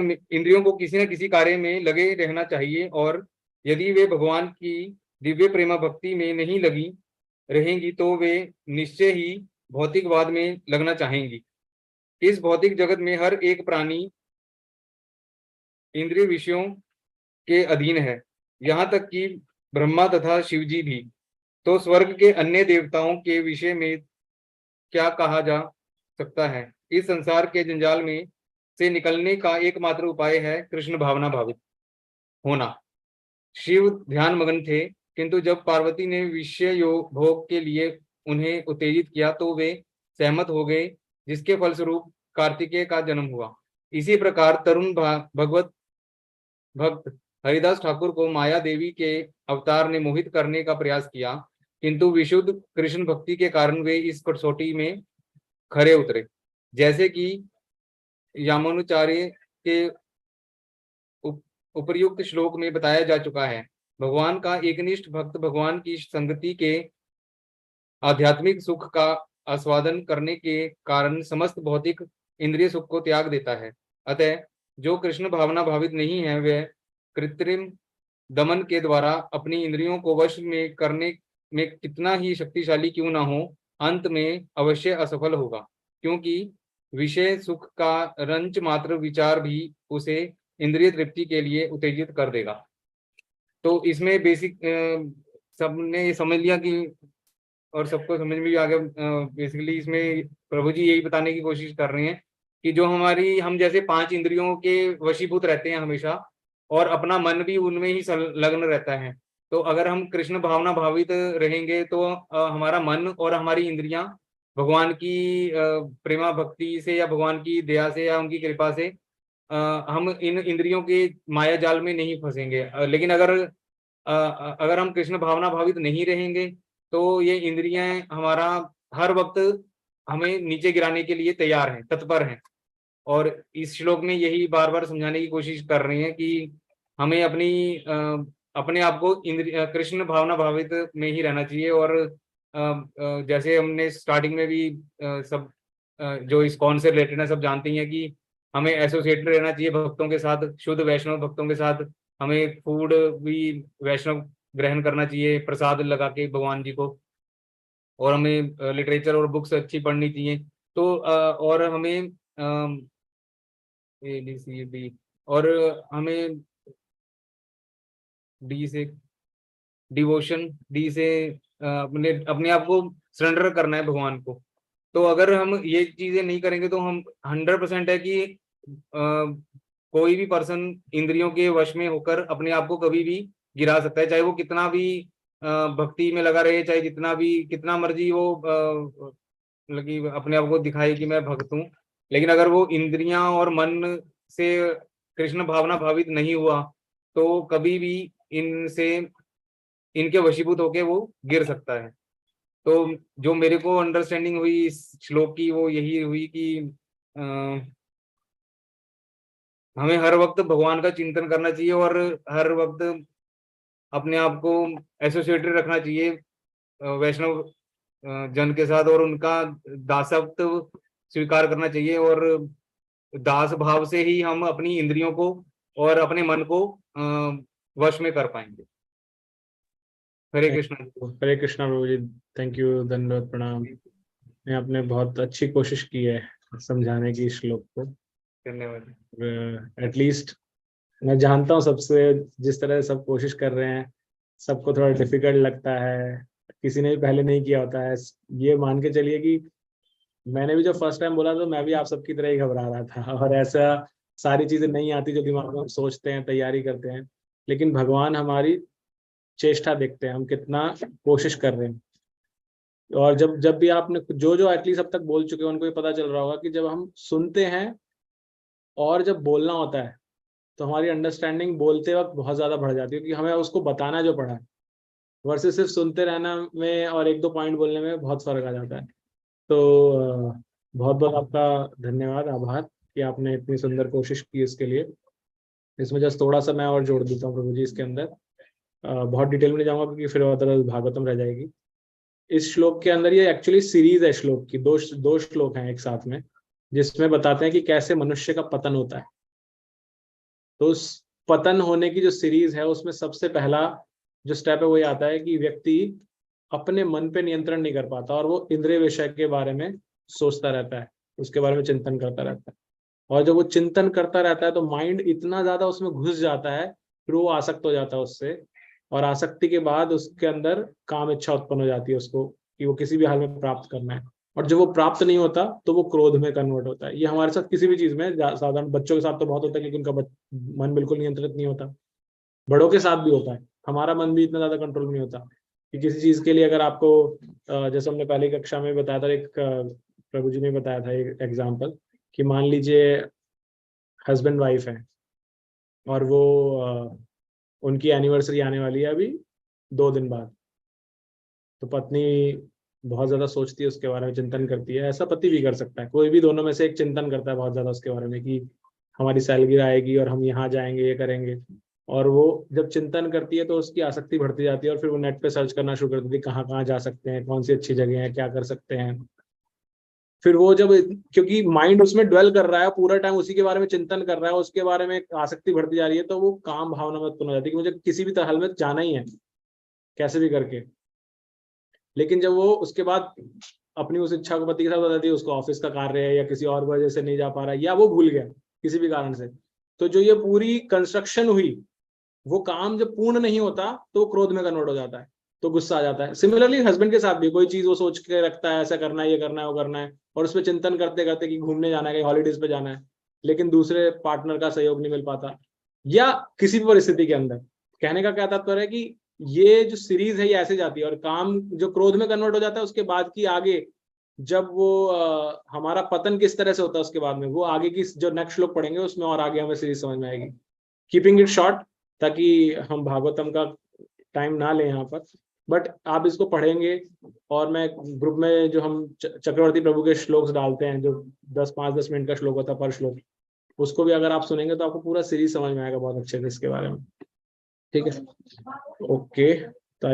इंद्रियों को किसी न किसी कार्य में लगे रहना चाहिए, और यदि वे भगवान की दिव्य प्रेमा भक्ति में नहीं लगी रहेंगी तो वे निश्चय ही भौतिकवाद में लगना चाहेंगी। इस भौतिक जगत में हर एक प्राणी इंद्रिय विषयों के अधीन है, यहाँ तक कि ब्रह्मा तथा शिवजी भी। तो स्वर्ग के अन्य देवताओं के विषय में क्या कहा जा सकता है? इस संसार के जंजाल में से निकलने का एकमात्र उपाय है कृष्ण भावना भावित होना। शिव ध्यान मग्न थे, किंतु जब पार्वती ने विषय योग भोग के लिए उन्हें उत्तेजित किया तो वे सहमत हो गए, जिसके फलस्वरूप कार्तिकेय का जन्म हुआ। इसी प्रकार तरुण भगवत भक्त हरिदास ठाकुर को माया देवी के अवतार ने मोहित करने का प्रयास किया, किंतु विशुद्ध कृष्ण भक्ति के कारण वे इस कसौटी में खरे उतरे। जैसे कि यामानुचार्य के उपर्युक्त श्लोक में बताया जा चुका है, भगवान का एकनिष्ठ भक्त भगवान की संगति के आध्यात्मिक सुख का आस्वादन करने के कारण समस्त भौतिक इंद्रिय सुख को त्याग देता है। अतः जो कृष्ण भावना भावित नहीं है, वह कृत्रिम दमन के द्वारा अपनी इंद्रियों को वश में करने में कितना ही शक्तिशाली क्यों ना हो, अंत में अवश्य असफल होगा, क्योंकि विषय सुख का रंच मात्र विचार भी उसे इंद्रिय तृप्ति के लिए उत्तेजित कर देगा। तो इसमें बेसिक सबने ये समझ लिया कि, और सबको समझ में भी आ गया। बेसिकली इसमें प्रभु जी यही बताने की कोशिश कर रहे हैं कि जो हम जैसे 5 इंद्रियों के वशीभूत रहते हैं हमेशा, और अपना मन भी उनमें ही संलग्न रहता है। तो अगर हम कृष्ण भावना भावित रहेंगे तो हमारा मन और हमारी इंद्रियां भगवान की प्रेमा भक्ति से या भगवान की दया से या उनकी कृपा से हम इन इंद्रियों के माया जाल में नहीं फंसेंगे। लेकिन अगर हम कृष्ण भावना भावित नहीं रहेंगे तो ये इंद्रियां हमारा हर वक्त हमें नीचे गिराने के लिए तैयार हैं, तत्पर हैं। और इस श्लोक में यही बार बार समझाने की कोशिश कर रहे हैं कि हमें अपने आप को कृष्ण भावना भावित में ही रहना चाहिए। और जैसे हमने स्टार्टिंग में भी सब जो इस्कॉन से रिलेटेड है सब जानते हैं कि हमें एसोसिएटेड रहना चाहिए भक्तों के साथ, शुद्ध वैष्णव भक्तों के साथ। हमें फूड भी वैष्णव ग्रहण करना चाहिए प्रसाद लगा के भगवान जी को, और हमें लिटरेचर और बुक्स अच्छी पढ़नी चाहिए। तो और हमें ए बी सी डी, और हमें डी से डिवोशन, डी से अपने अपने आप को सरेंडर करना है भगवान को। तो अगर हम ये चीजें नहीं करेंगे तो हम 100% है कि कोई भी पर्सन इंद्रियों के वश में होकर अपने आप को कभी भी गिरा सकता है, चाहे वो कितना भी भक्ति में लगा रहे, चाहे कितना मर्जी वो लगी अपने आप को दिखाए कि मैं भक्त हूँ। लेकिन अगर वो इंद्रियां और मन से कृष्ण भावना भावित नहीं हुआ तो कभी भी इनसे इनके वशीभूत होके वो गिर सकता है। तो जो मेरे को अंडरस्टैंडिंग हुई इस श्लोक की वो यही हुई कि हमें हर वक्त भगवान का चिंतन करना चाहिए और हर वक्त अपने आप को एसोसिएटेड रखना चाहिए वैष्णव जन के साथ, और उनका दासत्व स्वीकार करना चाहिए। और दास भाव से ही हम अपनी इंद्रियों को और अपने मन को वश में कर पाएंगे। हरे कृष्ण। हरे कृष्णा प्रभु जी, थैंक यू, धन्यवाद, प्रणाम। आपने बहुत अच्छी कोशिश की है समझाने की श्लोक को। धन्यवाद। एटलीस्ट मैं जानता हूँ सबसे जिस तरह सब कोशिश कर रहे हैं सबको थोड़ा डिफिकल्ट लगता है, किसी ने भी पहले नहीं किया होता है। ये मान के चलिए कि मैंने भी जब फर्स्ट टाइम बोला तो मैं भी आप सबकी तरह ही घबरा रहा था, और ऐसा सारी चीजें नहीं आती जो दिमाग में हम सोचते हैं, तैयारी करते हैं। लेकिन भगवान हमारी चेष्टा देखते हैं, हम कितना कोशिश कर रहे हैं। और जब जब भी आपने जो जो एटलीस्ट अब तक बोल चुके हैं उनको भी पता चल रहा होगा कि जब हम सुनते हैं और जब बोलना होता है तो हमारी अंडरस्टैंडिंग बोलते वक्त बहुत ज़्यादा बढ़ जाती है, क्योंकि हमें उसको बताना जो पड़ा है वर्सेस सिर्फ सुनते रहना में और 1-2 पॉइंट बोलने में बहुत फर्क आ जाता है। तो बहुत बहुत आपका धन्यवाद, आभार कि आपने इतनी सुंदर कोशिश की इसके लिए। इसमें जस्ट थोड़ा सा मैं और जोड़ देता हूँ प्रभु जी इसके अंदर। बहुत डिटेल में नहीं जाऊँगा क्योंकि फिर अदरवाइज भागवतम रह जाएगी। इस श्लोक के अंदर ये एक्चुअली सीरीज है श्लोक की, दो श्लोक हैं एक साथ में, जिसमें बताते हैं कि कैसे मनुष्य का पतन होता है। तो उस पतन होने की जो सीरीज है उसमें सबसे पहला जो स्टेप है वही आता है कि व्यक्ति अपने मन पे नियंत्रण नहीं कर पाता और वो इंद्रिय विषय के बारे में सोचता रहता है, उसके बारे में चिंतन करता रहता है। और जब वो चिंतन करता रहता है तो माइंड इतना ज्यादा उसमें घुस जाता है, फिर वो आसक्त हो जाता है उससे, और आसक्ति के बाद उसके अंदर काम इच्छा उत्पन्न हो जाती है उसको कि वो किसी भी हाल में प्राप्त करना है। और जब वो प्राप्त नहीं होता तो वो क्रोध में कन्वर्ट होता है। ये हमारे साथ किसी भी चीज में, साधारण बच्चों के साथ तो बहुत होता है, क्योंकि उनका मन बिल्कुल नियंत्रित नहीं होता। बड़ों के साथ भी होता है, हमारा मन भी इतना ज्यादा कंट्रोल में नहीं होता कि किसी चीज के लिए अगर आपको जैसे हमने पहली कक्षा में बताया था, एक प्रभु जी ने बताया था एक एग्जाम्पल, कि मान लीजिए हस्बैंड वाइफ है और वो उनकी एनिवर्सरी आने वाली है अभी 2 दिन बाद। तो पत्नी बहुत ज्यादा सोचती है उसके बारे में, चिंतन करती है। ऐसा पति भी कर सकता है, कोई भी दोनों में से एक चिंतन करता है बहुत ज्यादा उसके बारे में कि हमारी सैलरी आएगी और हम यहाँ जाएंगे, ये करेंगे। और वो जब चिंतन करती है तो उसकी आसक्ति बढ़ती जाती है और फिर वो नेट पे सर्च करना शुरू कर देती है, कहाँ कहाँ जा सकते हैं, कौन सी अच्छी जगह है, क्या कर सकते हैं। फिर वो जब, क्योंकि माइंड उसमें ड्वेल कर रहा है पूरा टाइम, उसी के बारे में चिंतन कर रहा है, उसके बारे में आसक्ति बढ़ती जा रही है, तो वो काम भावना में उत्पन्न हो जाती है कि मुझे किसी भी हाल में जाना ही है, कैसे भी करके। लेकिन जब वो उसके बाद अपनी उस इच्छा को पति के साथ बताती है, उसको ऑफिस का कार्य है या किसी और वजह से नहीं जा पा रहा है या वो भूल गया किसी भी कारण से, तो जो ये पूरी कंस्ट्रक्शन हुई वो काम जब पूर्ण नहीं होता तो वो क्रोध में कन्वर्ट हो जाता है, तो गुस्सा आ जाता है। सिमिलरली हस्बैंड के साथ भी कोई चीज वो सोच के रखता है, ऐसा करना है, ये करना है, वो करना है, और उस पर चिंतन करते करते कि घूमने जाना है, कहीं हॉलीडेज पे जाना है, लेकिन दूसरे पार्टनर का सहयोग नहीं मिल पाता, या किसी भी परिस्थिति के अंदर। कहने का क्या तात्पर्य है कि ये जो सीरीज है ये ऐसे जाती है, और काम जो क्रोध में कन्वर्ट हो जाता है उसके बाद की आगे, जब वो हमारा पतन किस तरह से होता है उसके बाद में, वो आगे की जो नेक्स्ट श्लोक पढ़ेंगे उसमें और आगे हमें सीरीज समझ में आएगी। कीपिंग इट शॉर्ट, ताकि हम भागवतम का टाइम ना लें यहाँ पर, बट आप इसको पढ़ेंगे। और मैं ग्रुप में जो हम चक्रवर्ती प्रभु के श्लोक डालते हैं, जो 5-10 मिनट का श्लोक होता है पर श्लोक, उसको भी अगर आप सुनेंगे तो आपको पूरा सीरीज समझ में आएगा बहुत अच्छे से इसके बारे में। ठीक है, ओके।